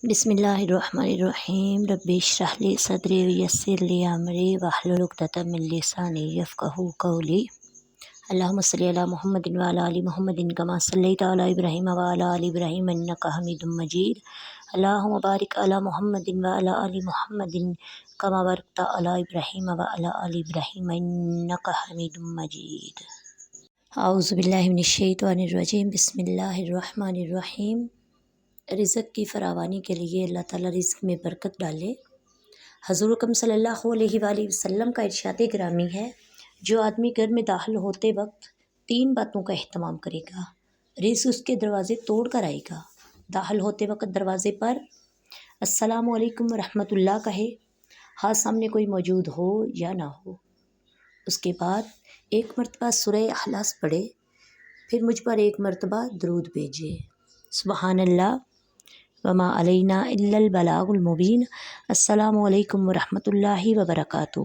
بسم اللہ الرحمن الرحیم رب اشرح لی صدری ویسر لی امری واحلل عقدۃ من لسانی یفقہوا قولی اللہم صلی علی محمد وعلی آل محمد کما صلیت علی ابراہیم وعلی آل ابراہیم انک حمید مجید اللہم بارک علی محمد وعلی آل محمد کما بارکت علی ابراہیم وعلی آل ابراہیم انک حمید مجید۔ اعوذ باللہ من الشیطان الرجیم، بسم اللہ الرحمن الرحیم۔ رزق کی فراوانی کے لیے اللہ تعالیٰ رزق میں برکت ڈالے۔ حضور اکرم صلی اللہ علیہ وآلہ وسلم کا ارشاد گرامی ہے، جو آدمی گھر میں داخل ہوتے وقت 3 باتوں کا اہتمام کرے گا، رزق اس کے دروازے توڑ کر آئے گا۔ داخل ہوتے وقت دروازے پر السلام علیکم ورحمۃ اللہ کہے، ہاں سامنے کوئی موجود ہو یا نہ ہو۔ اس کے بعد 1 مرتبہ سورہ اخلاص پڑھے، پھر مجھ پر 1 مرتبہ درود بھیجے۔ سبحان اللہ وما علینا الا البلاغ المبین۔ السلام علیکم ورحمۃ اللہ وبرکاتہ۔